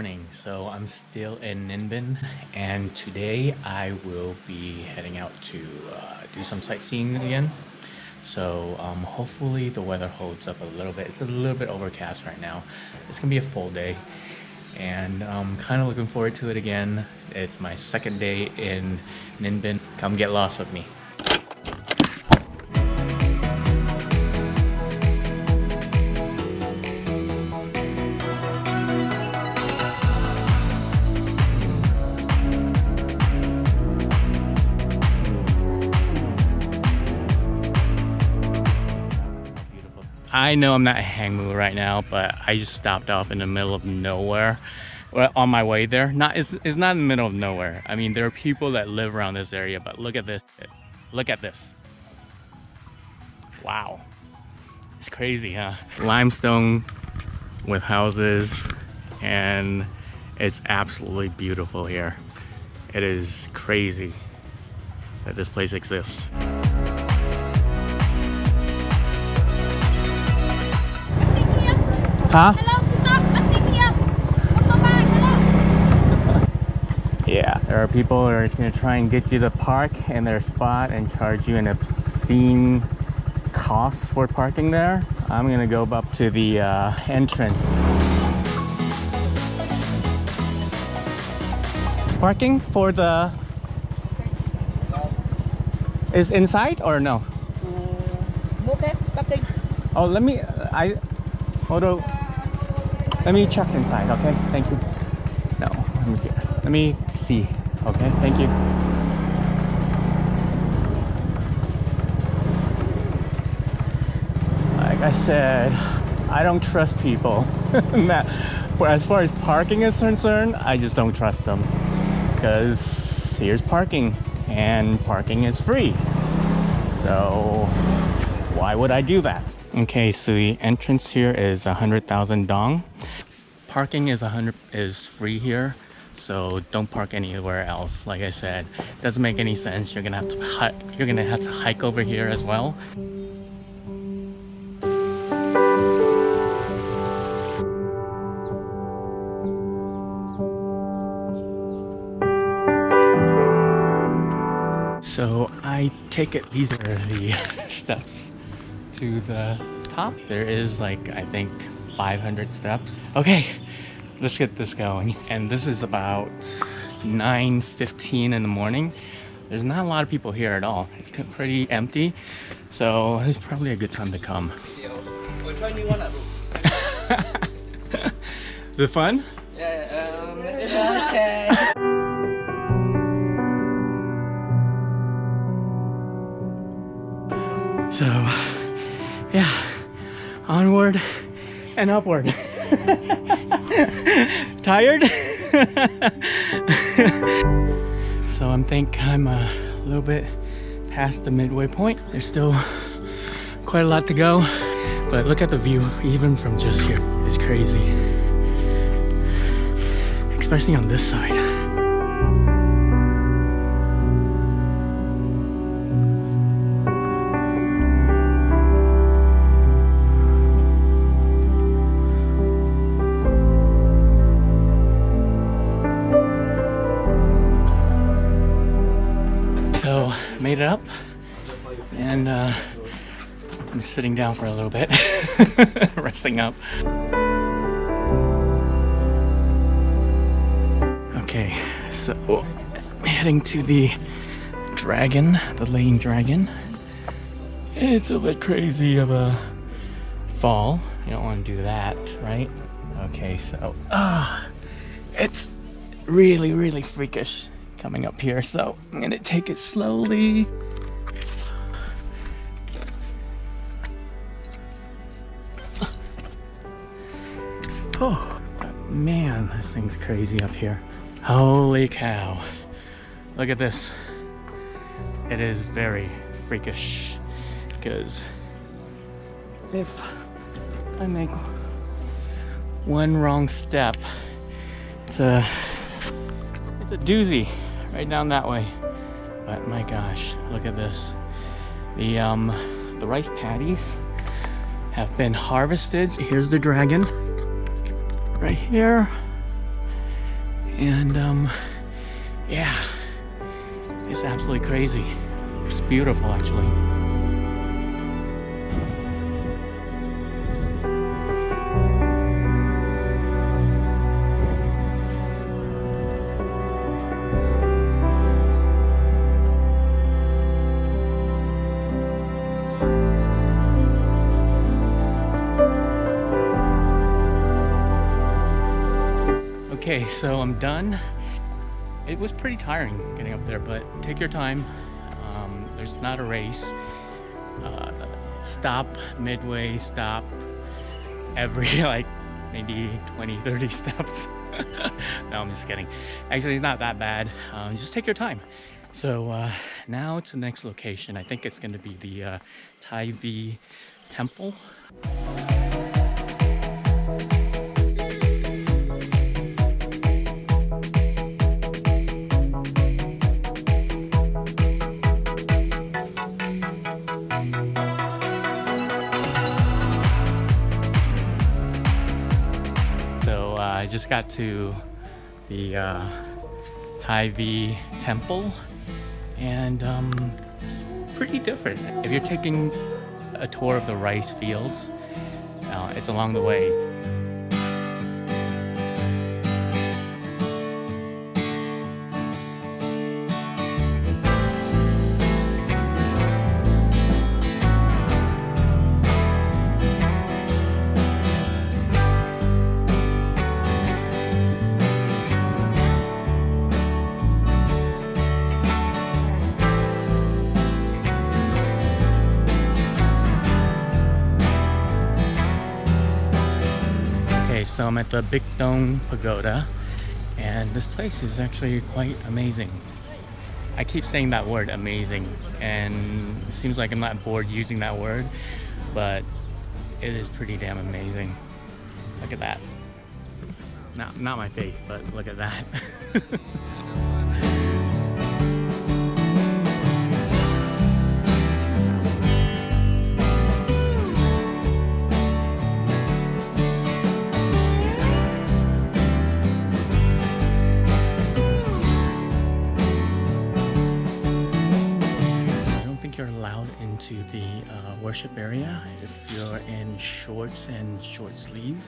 morning. So I'm still in Ninh Binh, and today I will be heading out to do some sightseeing again. So hopefully the weather holds up a little bit. It's a little bit overcast right now. It's gonna be a full day, and I'm kind of looking forward to it again. It's my second day in Ninh Binh. Come get lost with me. I know I'm not at Hang Mua right now, but I just stopped off in the middle of nowhere. Well, on my way there. It's not in the middle of nowhere. I mean, there are people that live around this area, but look at this. Look at this. Wow. It's crazy, huh? Limestone with houses, and it's absolutely beautiful here. It is crazy that this place exists. Huh? Hello, stop! Nothing here! Motorbike, hello! Yeah, there are people that are going to try and get you to park in their spot and charge you an obscene cost for parking there. I'm going to go up to the entrance. Parking for the... is inside or no? Oh, let me... hold on. Let me check inside, okay? Thank you. No, let me see. Okay, thank you. Like I said, I don't trust people. As far as parking is concerned, I just don't trust them. Because here's parking, and parking is free. So why would I do that? Okay, so the entrance here is 100,000 dong. Parking is free here, so don't park anywhere else. Like I said, doesn't make any sense. You're gonna have to hike over here as well. So I take it these are the steps to the top. There is like, I think 500 steps. Okay, let's get this going. And this is about 9:15 in the morning. There's not a lot of people here at all. It's pretty empty, so it's probably a good time to come. Is it fun? Yeah, okay. So yeah, onward and upward. Tired? So I think I'm a little bit past the midway point. There's still quite a lot to go, but look at the view even from just here. It's crazy, especially on this side. So made it up, and I'm sitting down for a little bit, resting up. Okay, so I'm heading to the dragon, the Lane Dragon. It's a bit crazy of a fall. You don't want to do that, right? Okay, so it's really freakish coming up here, so I'm gonna take it slowly. Oh, man, this thing's crazy up here. Holy cow. Look at this. It is very freakish, because if I make one wrong step, it's a doozy right down that way. But my gosh, look at this. The rice paddies have been harvested. Here's the dragon right here. And yeah, it's absolutely crazy. It's beautiful actually. Okay, so I'm done. It was pretty tiring getting up there, but take your time. There's not a race. Stop midway, stop every like maybe 20-30 steps. No, I'm just kidding. Actually, it's not that bad. Just take your time. So now to the next location. I think it's going to be the Belle Vie temple. I just got to the Belle Vie temple, and pretty different. If you're taking a tour of the rice fields, it's along the way. So I'm at the Bich Pagoda, and this place is actually quite amazing. I keep saying that word, amazing, and it seems like I'm not bored using that word, but it is pretty damn amazing. Look at that. Not my face, but look at that. You're allowed into the worship area if you're in shorts and short sleeves,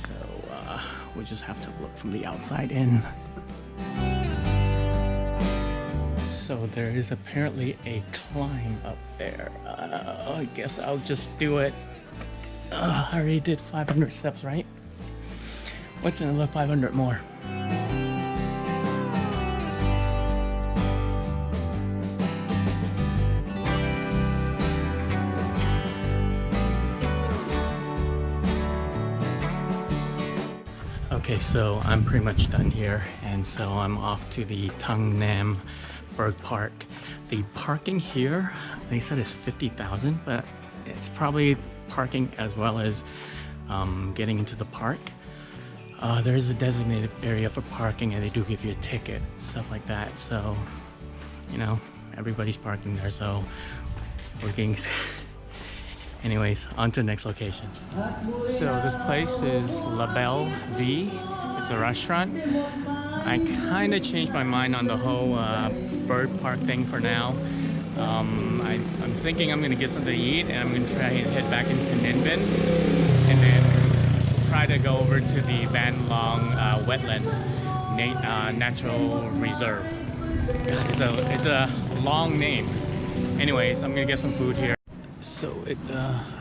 so we just have to look from the outside in. So there is apparently a climb up there. I guess I'll just do it. I already did 500 steps, right? What's another 500 more? Okay, so I'm pretty much done here, and so I'm off to the Tung Nam Bird Park. The parking here, they said is 50,000, but it's probably parking as well as getting into the park. There is a designated area for parking, and they do give you a ticket, stuff like that. So, you know, everybody's parking there, so we're getting... Anyways, on to the next location. So this place is Belle Vie. It's a restaurant. I kind of changed my mind on the whole bird park thing for now. I'm thinking I'm going to get something to eat, and I'm going to try and head back into Ninh Binh, and then try to go over to the Van Long Wetland Natural Reserve. God, it's a long name. Anyways, I'm going to get some food here. So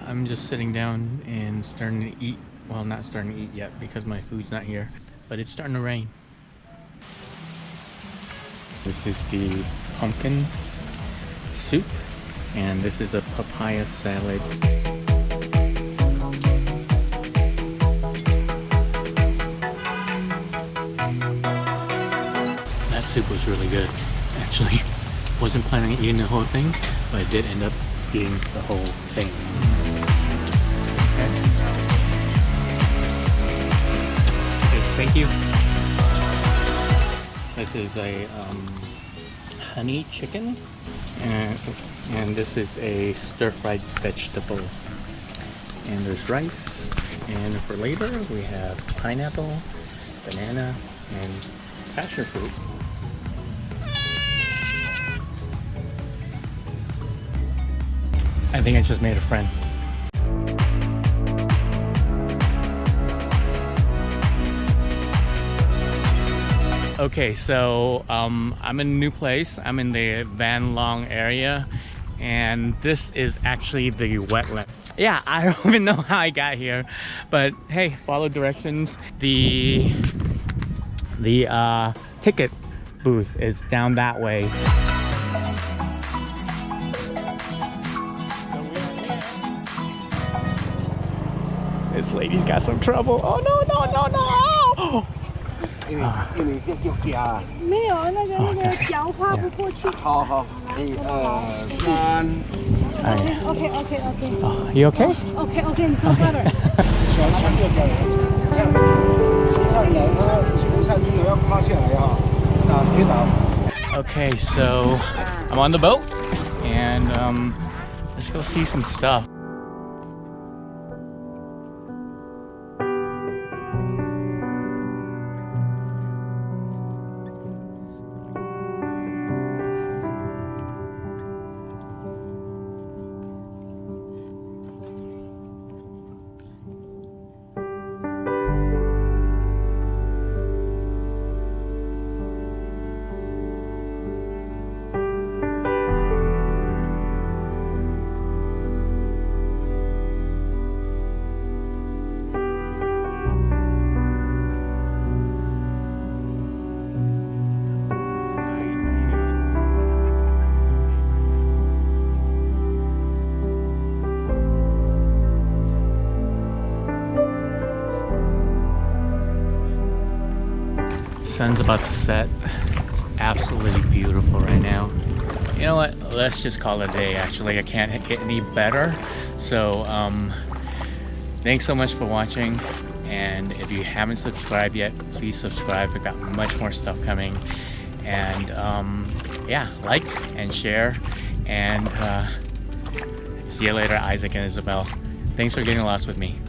I'm just sitting down and starting to eat. Well, not starting to eat yet because my food's not here, but it's starting to rain. This is the pumpkin soup, and this is a papaya salad. That soup was really good, actually. Wasn't planning on eating the whole thing, but I did end up eating the whole thing. Okay, thank you. This is a honey chicken, and this is a stir-fried vegetable. And there's rice, and for later we have pineapple, banana, and passion fruit. I think I just made a friend. Okay, so I'm in a new place. I'm in the Van Long area, and this is actually the wetland. Yeah, I don't even know how I got here, but hey, follow directions. The ticket booth is down that way. This lady's got some trouble. Oh no, no, no, no! 因为就加。没有那个脚跨不过去。好好，1、2、3。OK。Oh, you okay? OK， 你看快点。向右边，这样，上来它骑上去要趴下来哈，跌倒。Okay, so I'm on the boat, and let's go see some stuff. Sun's about to set. It's absolutely beautiful right now. You know what? Let's just call it a day. Actually, I can't get any better. So, thanks so much for watching. And if you haven't subscribed yet, please subscribe. We've got much more stuff coming. And yeah, like and share. And see you later, Isaac and Isabel. Thanks for getting lost with me.